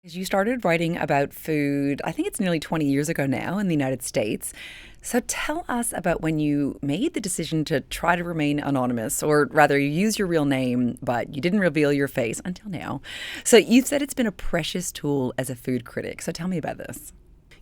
You started writing about food, I think it's nearly 20 years ago now in the United States. So tell us about when you made the decision to try to remain anonymous, or rather, you use your real name, but you didn't reveal your face until now. So you've said it's been a precious tool as a food critic. So tell me about this.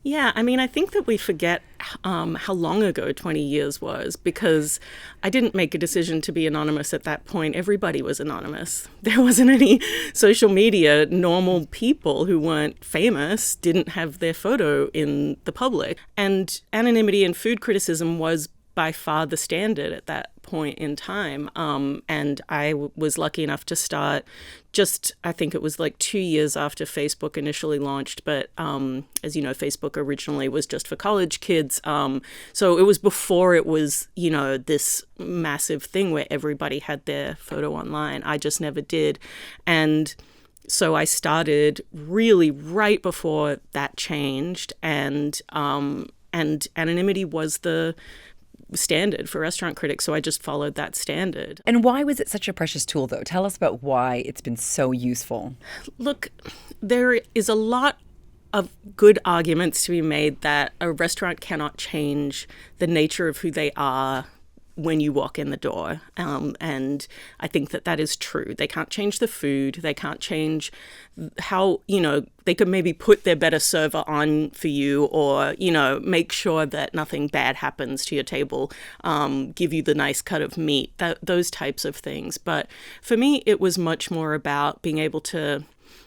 Yeah, I mean, I think that we forget how long ago 20 years was, because I didn't make a decision to be anonymous at that point. Everybody was anonymous. There wasn't any social media. Normal people who weren't famous didn't have their photo in the public. And anonymity in food criticism was by far the standard at that point in time. And I was lucky enough to start I think it was like 2 years after Facebook initially launched. But as you know, Facebook originally was just for college kids. So it was before it was, this massive thing where everybody had their photo online. I just never did. And so I started really right before that changed. And anonymity was the standard for restaurant critics, so I just followed that standard. And why was it such a precious tool, though? Tell us about why it's been so useful. Look, there is a lot of good arguments to be made that a restaurant cannot change the nature of who they are when you walk in the door. And I think that is true. They can't change the food. They can't change how, they could maybe put their better server on for you, or, make sure that nothing bad happens to your table, give you the nice cut of meat, those types of things. But for me, it was much more about being able to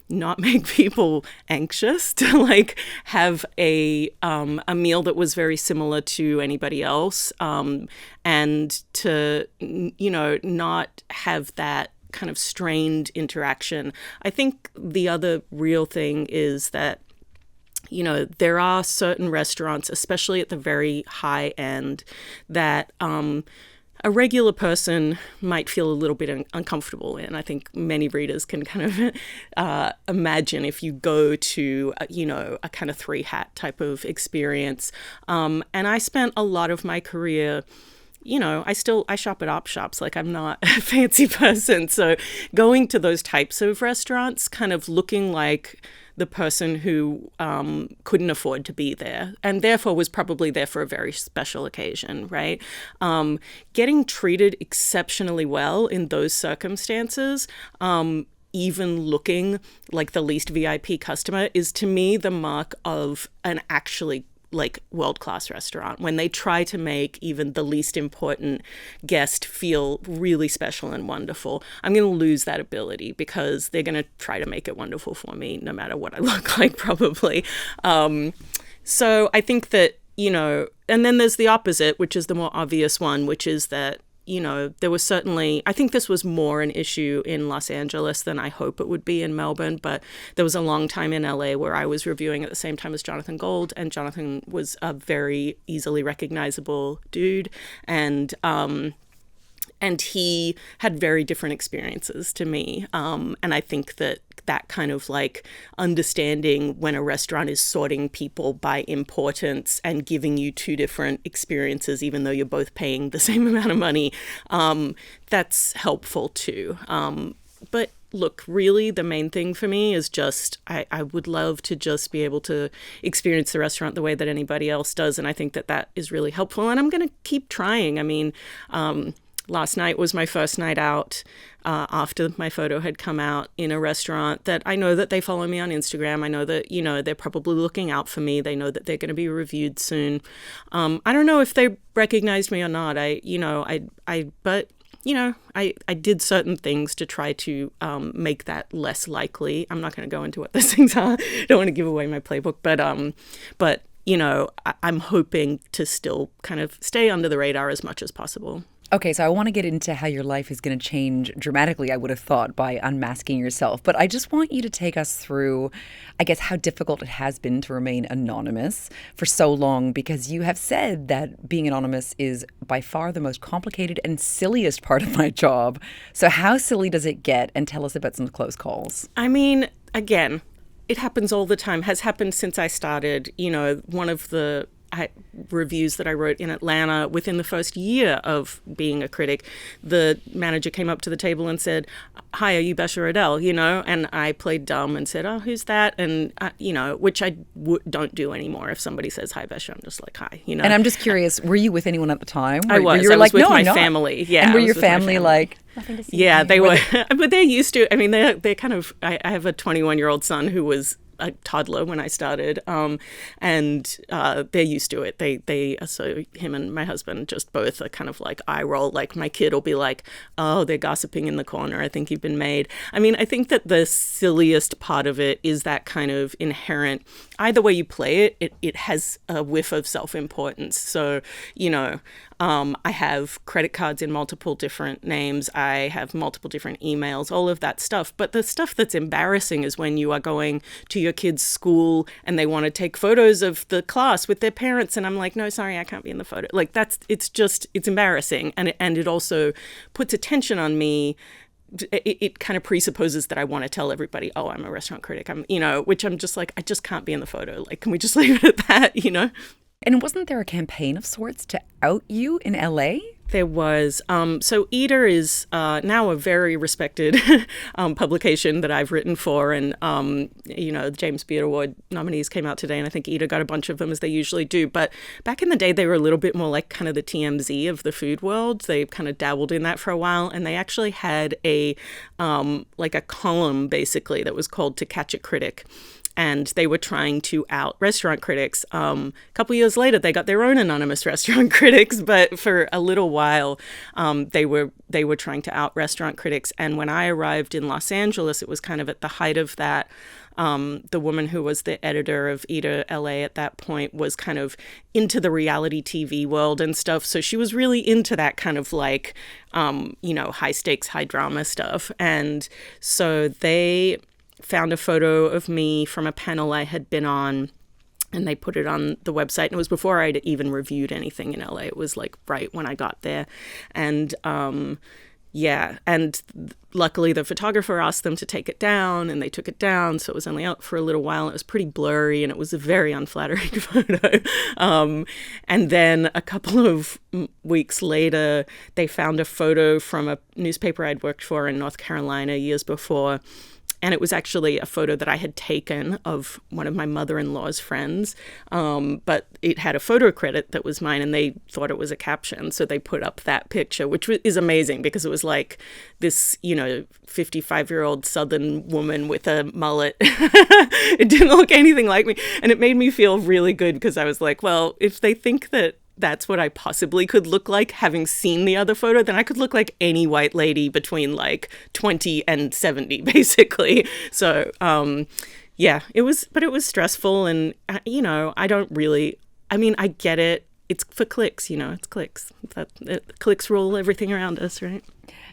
not make people anxious, to have a meal that was very similar to anybody else, and to not have that kind of strained interaction. I think the other real thing is that there are certain restaurants, especially at the very high end, that a regular person might feel a little bit uncomfortable in. I think many readers can kind of imagine if you go to, a kind of three-hat type of experience. And I spent a lot of my career, I shop at op shops. I'm not a fancy person. So going to those types of restaurants, kind of looking like the person who couldn't afford to be there and therefore was probably there for a very special occasion, right? Getting treated exceptionally well in those circumstances, even looking like the least VIP customer, is to me the mark of an actually world-class restaurant, when they try to make even the least important guest feel really special and wonderful. I'm going to lose that ability because they're going to try to make it wonderful for me no matter what I look like, probably. So I think that, and then there's the opposite, which is the more obvious one, which is that, there was certainly, I think this was more an issue in Los Angeles than I hope it would be in Melbourne, but there was a long time in LA where I was reviewing at the same time as Jonathan Gold, and Jonathan was a very easily recognizable dude, and he had very different experiences to me. And I think that kind of understanding when a restaurant is sorting people by importance and giving you two different experiences, even though you're both paying the same amount of money, that's helpful too. But look, really the main thing for me is just, I would love to just be able to experience the restaurant the way that anybody else does. And I think that is really helpful. And I'm going to keep trying. I mean, last night was my first night out after my photo had come out in a restaurant that I know that they follow me on Instagram. I know that, they're probably looking out for me. They know that they're going to be reviewed soon. I don't know if they recognized me or not. I did certain things to try to make that less likely. I'm not going to go into what those things are. I don't want to give away my playbook, but I'm hoping to still kind of stay under the radar as much as possible. Okay, so I want to get into how your life is going to change dramatically, I would have thought, by unmasking yourself. But I just want you to take us through, I guess, how difficult it has been to remain anonymous for so long, because you have said that being anonymous is by far the most complicated and silliest part of my job. So how silly does it get? And tell us about some close calls. I mean, again, it happens all the time, has happened since I started. One of the reviews that I wrote in Atlanta, within the first year of being a critic, the manager came up to the table and said, "Hi, are you Besha Rodell?" And I played dumb and said, "Oh, who's that?" And which I don't do anymore. If somebody says, "Hi, Besha," I'm just like, "Hi," And I'm just curious, were you with anyone at the time? I was. You were I was with no, my I'm not. family. Yeah. And were your family like, nothing to see? Yeah, they were. But they're used to. I mean, they're kind of. I have a 21-year-old son who was a toddler when I started, and they're used to it. So him and my husband just both are kind of like eye roll. Like my kid will be like, "Oh, they're gossiping in the corner. I think you've been made." I mean, I think that the silliest part of it is that kind of inherent. Either way you play it, it has a whiff of self-importance. So, I have credit cards in multiple different names. I have multiple different emails, all of that stuff. But the stuff that's embarrassing is when you are going to your kid's school and they want to take photos of the class with their parents. And I'm like, no, sorry, I can't be in the photo. Like it's embarrassing. And it also puts attention on me. It kind of presupposes that I want to tell everybody, oh, I'm a restaurant critic. Which I'm just like, I just can't be in the photo. Like, can we just leave it at that, And wasn't there a campaign of sorts to out you in LA? There was. So Eater is now a very respected publication that I've written for. And, the James Beard Award nominees came out today. And I think Eater got a bunch of them, as they usually do. But back in the day, they were a little bit more like kind of the TMZ of the food world. They kind of dabbled in that for a while. And they actually had a column, basically, that was called To Catch a Critic. And they were trying to out restaurant critics. A couple years later, they got their own anonymous restaurant critics, but for a little while, they were trying to out restaurant critics. And when I arrived in Los Angeles, it was kind of at the height of that. The woman who was the editor of Eater LA at that point was kind of into the reality TV world and stuff. So she was really into that kind of like, high stakes, high drama stuff. And so they found a photo of me from a panel I had been on, and they put it on the website. And it was before I'd even reviewed anything in LA. It was like right when I got there. And and luckily the photographer asked them to take it down, and they took it down. So it was only out for a little while. It was pretty blurry, and it was a very unflattering photo. And then a couple of weeks later, they found a photo from a newspaper I'd worked for in North Carolina years before. And it was actually a photo that I had taken of one of my mother-in-law's friends, but it had a photo credit that was mine, and they thought it was a caption. So they put up that picture, which is amazing because it was like this, 55-year-old Southern woman with a mullet. It didn't look anything like me. And it made me feel really good because I was like, well, if they think that that's what I possibly could look like, having seen the other photo, then I could look like any white lady between like 20 and 70, basically. So, it was stressful. And, I get it. It's for clicks, it's clicks. Clicks rule everything around us, right?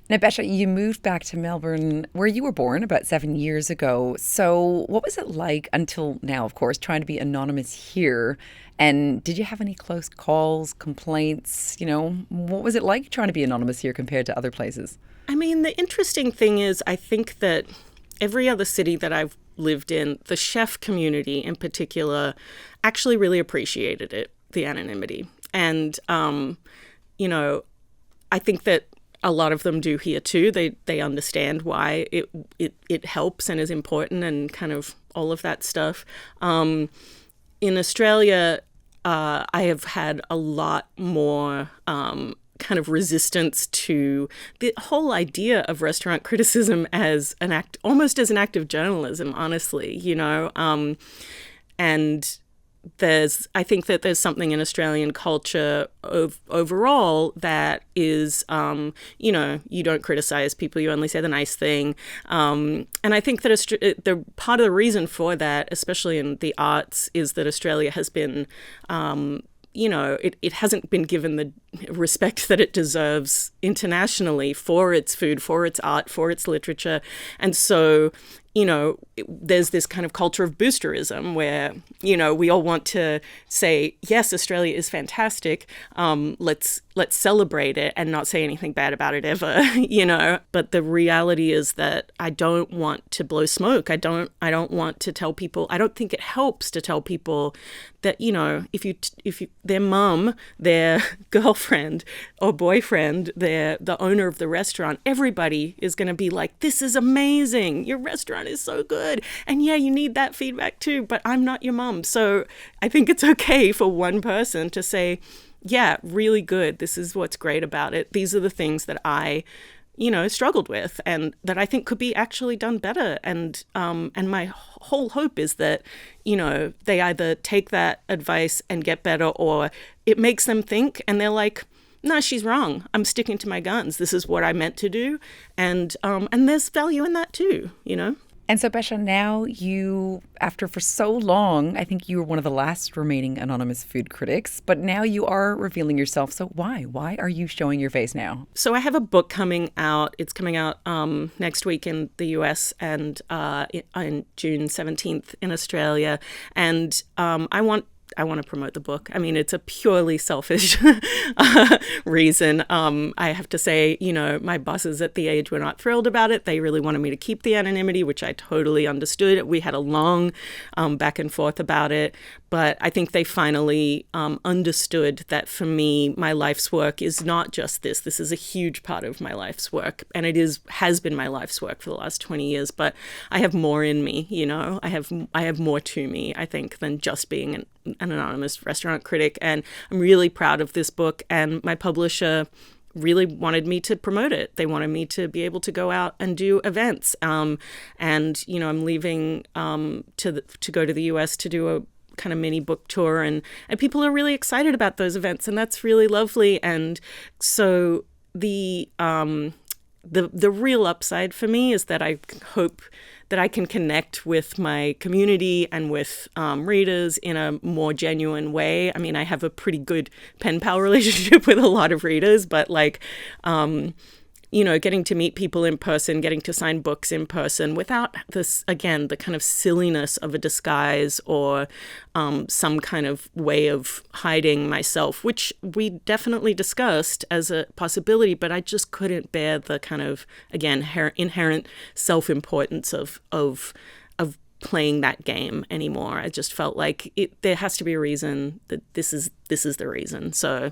Now, Besha, you moved back to Melbourne, where you were born about 7 years ago. So what was it like until now, of course, trying to be anonymous here? And did you have any close calls, complaints? What was it like trying to be anonymous here compared to other places? I mean, the interesting thing is, I think that every other city that I've lived in, the chef community in particular, actually really appreciated it, the anonymity. And, I think that a lot of them do here too. They understand why it helps and is important and kind of all of that stuff. In Australia, I have had a lot more kind of resistance to the whole idea of restaurant criticism as an act, almost as an act of journalism, honestly, and I think that there's something in Australian culture overall that is, you don't criticize people, you only say the nice thing. And I think that the part of the reason for that, especially in the arts, is that Australia has been, it hasn't been given the respect that it deserves internationally for its food, for its art, for its literature. And so there's this kind of culture of boosterism where, we all want to say, yes, Australia is fantastic. Let's celebrate it and not say anything bad about it ever, But the reality is that I don't want to blow smoke. I don't want to tell people. I don't think it helps to tell people that, if their mum, their girlfriend or boyfriend, the owner of the restaurant, everybody is going to be like, this is amazing. Your restaurant is so good. And yeah, you need that feedback too, but I'm not your mum. So I think it's okay for one person to say, yeah, really good. This is what's great about it. These are the things that I, struggled with and that I think could be actually done better. And my whole hope is that, they either take that advice and get better, or it makes them think and they're like, no, she's wrong. I'm sticking to my guns. This is what I meant to do. And there's value in that too, And so, Besha, now you, after for so long, I think you were one of the last remaining anonymous food critics, but now you are revealing yourself. So why? Why are you showing your face now? So I have a book coming out. It's coming out next week in the US and on June 17th in Australia. And I want to promote the book. I mean, it's a purely selfish reason. I have to say, my bosses at The Age were not thrilled about it. They really wanted me to keep the anonymity, which I totally understood. We had a long back and forth about it. But I think they finally understood that for me, my life's work is not just this. This is a huge part of my life's work. And it has been my life's work for the last 20 years. But I have more in me, I have more to me, I think, than just being an anonymous restaurant critic. And I'm really proud of this book. And my publisher really wanted me to promote it. They wanted me to be able to go out and do events. And, I'm leaving to go to the US to do a kind of mini book tour, and people are really excited about those events, and that's really lovely. And so the real upside for me is that I hope that I can connect with my community and with readers in a more genuine way. I mean, I have a pretty good pen pal relationship with a lot of readers, but getting to meet people in person, getting to sign books in person without this, again, the kind of silliness of a disguise or some kind of way of hiding myself, which we definitely discussed as a possibility, but I just couldn't bear the kind of, again, inherent self-importance of playing that game anymore. I just felt like there has to be a reason that this is the reason. So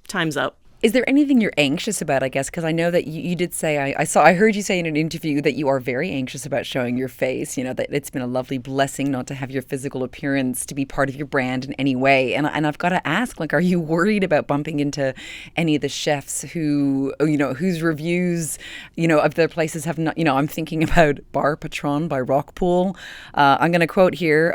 time's up. Is there anything you're anxious about, I guess? Because I know that you did say, I heard you say in an interview that you are very anxious about showing your face, that it's been a lovely blessing not to have your physical appearance to be part of your brand in any way. And I've got to ask, are you worried about bumping into any of the chefs whose reviews, of their places have not, I'm thinking about Bar Patron by Rockpool. I'm going to quote here,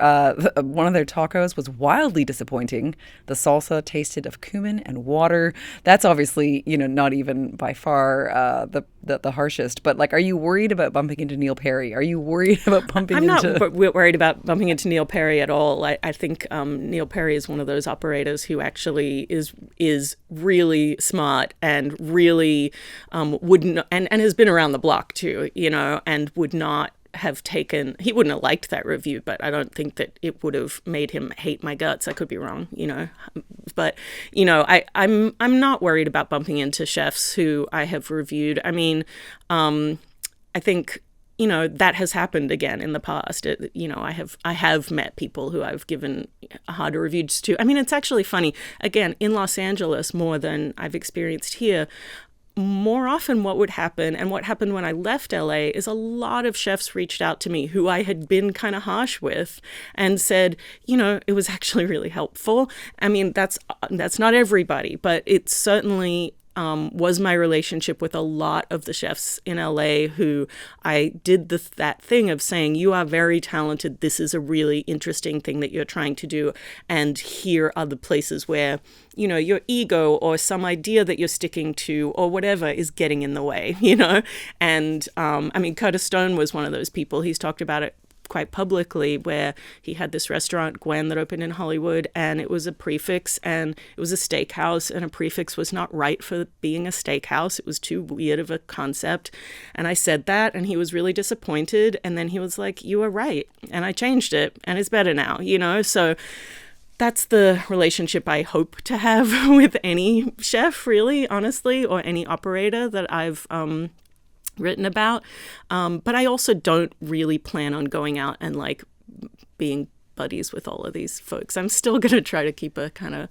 one of their tacos was wildly disappointing. The salsa tasted of cumin and water. That's obviously, not even by far the harshest. But are you worried about bumping into Neil Perry? Are you worried about bumping into? I'm not worried about bumping into Neil Perry at all. I think Neil Perry is one of those operators who actually is really smart and really wouldn't and has been around the block too, and would not have he wouldn't have liked that review, but I don't think that it would have made him hate my guts. I could be wrong, but I'm not worried about bumping into chefs who I have reviewed. I mean, I think that has happened again in the past. I have met people who I've given harder reviews to. I mean, it's actually funny. Again, in Los Angeles, more than I've experienced here. More often what would happen, and what happened when I left LA, is a lot of chefs reached out to me who I had been kind of harsh with and said, it was actually really helpful. I mean, that's not everybody, but it certainly was my relationship with a lot of the chefs in LA who I did that thing of saying, you are very talented. This is a really interesting thing that you're trying to do. And here are the places where, your ego or some idea that you're sticking to or whatever is getting in the way, And I mean, Curtis Stone was one of those people. He's talked about it quite publicly, where he had this restaurant, Gwen, that opened in Hollywood, and it was a prefix, and it was a steakhouse, and a prefix was not right for being a steakhouse. It was too weird of a concept. And I said that, and he was really disappointed. And then he was like, you were right. And I changed it, and it's better now, So that's the relationship I hope to have with any chef, really, honestly, or any operator that I've written about. But I also don't really plan on going out and like being buddies with all of these folks. I'm still going to try to keep a kind of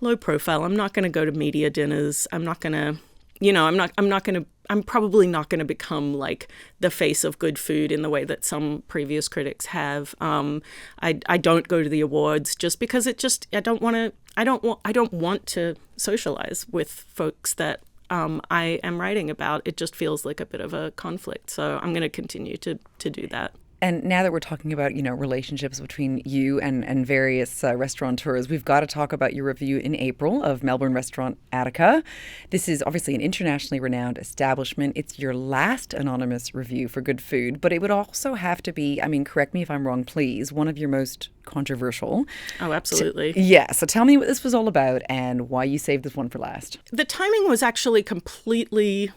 low profile. I'm not going to go to media dinners. I'm not going to, I'm probably not going to become like the face of good food in the way that some previous critics have. I don't go to the awards just because I don't want to socialize with folks that I am writing about. It just feels like a bit of a conflict. So I'm going to continue to do that. And now that we're talking about, relationships between you and various restaurateurs, we've got to talk about your review in April of Melbourne restaurant Attica. This is obviously an internationally renowned establishment. It's your last anonymous review for good food, but it would also have to be, correct me if I'm wrong, please, one of your most controversial. Oh, absolutely. Yeah. So tell me what this was all about and why you saved this one for last. The timing was actually completely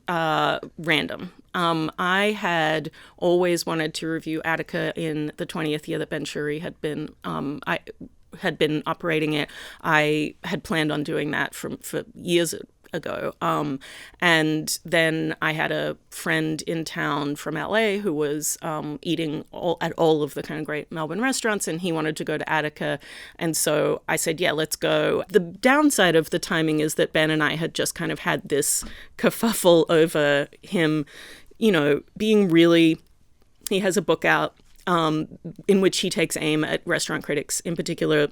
random. I had always wanted to review Attica in the 20th year that Ben Shuri had been operating it. I had planned on doing that for years ago. And then I had a friend in town from LA who was eating at all of the kind of great Melbourne restaurants, and he wanted to go to Attica. And so I said, yeah, let's go. The downside of the timing is that Ben and I had just kind of had this kerfuffle over him, being really, he has a book out in which he takes aim at restaurant critics in particular,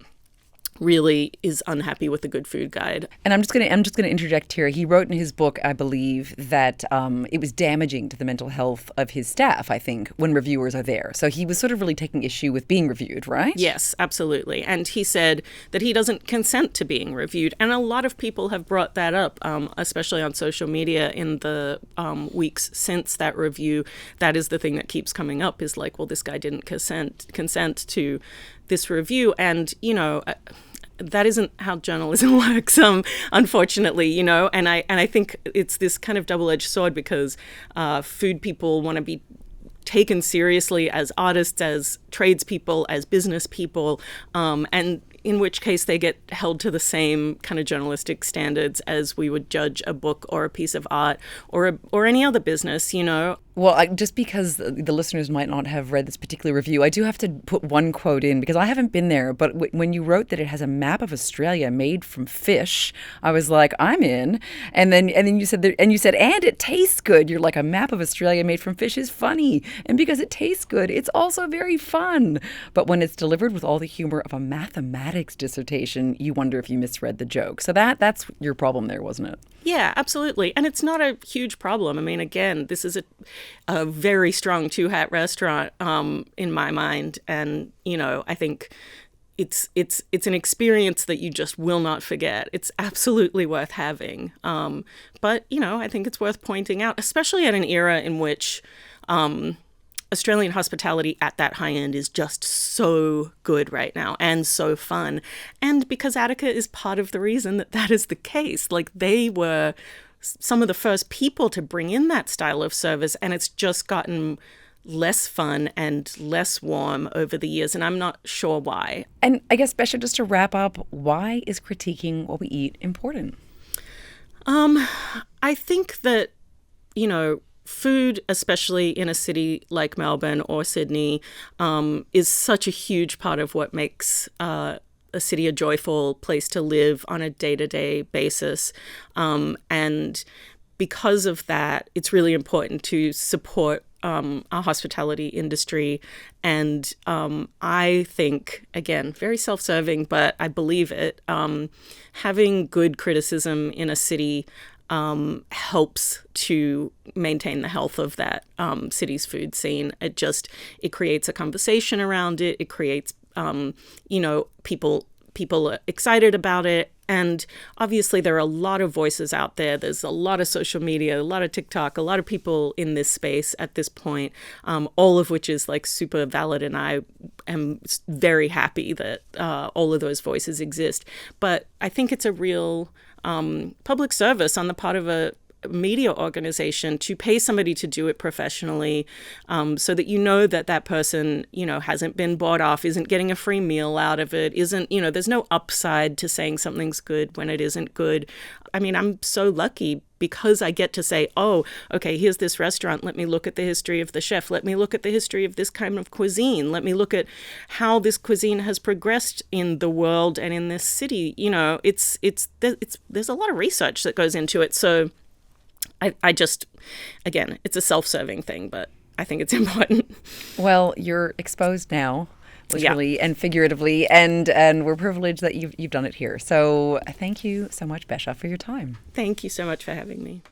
really is unhappy with the Good Food Guide. And I'm just going to interject here. He wrote in his book, I believe, that it was damaging to the mental health of his staff, I think, when reviewers are there. So he was sort of really taking issue with being reviewed, right? Yes, absolutely. And he said that he doesn't consent to being reviewed. And a lot of people have brought that up, especially on social media in the weeks since that review. That is the thing that keeps coming up, is like, well, this guy didn't consent to this review. And, that isn't how journalism works, unfortunately, and I think it's this kind of double-edged sword, because food people want to be taken seriously as artists, as tradespeople, as business people, and in which case they get held to the same kind of journalistic standards as we would judge a book or a piece of art or any other business, Well, just because the listeners might not have read this particular review, I do have to put one quote in, because I haven't been there. But when you wrote that it has a map of Australia made from fish, I was like, I'm in. And then you said and it tastes good. You're like, a map of Australia made from fish is funny, and because it tastes good, it's also very fun. But when it's delivered with all the humor of a mathematics dissertation, you wonder if you misread the joke. So that's your problem there, wasn't it? Yeah, absolutely. And it's not a huge problem. Again, this is a very strong two-hat restaurant in my mind. And, I think it's an experience that you just will not forget. It's absolutely worth having. But, I think it's worth pointing out, especially at an era in which Australian hospitality at that high end is just so good right now and so fun. And because Attica is part of the reason that is the case. Like, they were some of the first people to bring in that style of service, and it's just gotten less fun and less warm over the years, and I'm not sure why. And I guess, Besha, just to wrap up, why is critiquing what we eat important? I think that, food, especially in a city like Melbourne or Sydney, is such a huge part of what makes a city a joyful place to live on a day-to-day basis. And because of that, it's really important to support our hospitality industry. And I think, again, very self-serving, but I believe it, having good criticism in a city helps to maintain the health of that city's food scene. It creates a conversation around it. It creates, people people are excited about it. And obviously there are a lot of voices out there. There's a lot of social media, a lot of TikTok, a lot of people in this space at this point, all of which is like super valid. And I am very happy that all of those voices exist. But I think it's a real public service on the part of a media organization to pay somebody to do it professionally, so that you know that that person, you know, hasn't been bought off, isn't getting a free meal out of it, isn't, you know, there's no upside to saying something's good when it isn't good. I mean, I'm so lucky because I get to say, oh, okay, here's this restaurant. Let me look at the history of the chef. Let me look at the history of this kind of cuisine. Let me look at how this cuisine has progressed in the world and in this city. You know, there's a lot of research that goes into it. So I just, again, it's a self-serving thing, but I think it's important. Well, you're exposed now, literally and figuratively, and we're privileged that you've done it here. So thank you so much, Besha, for your time. Thank you so much for having me.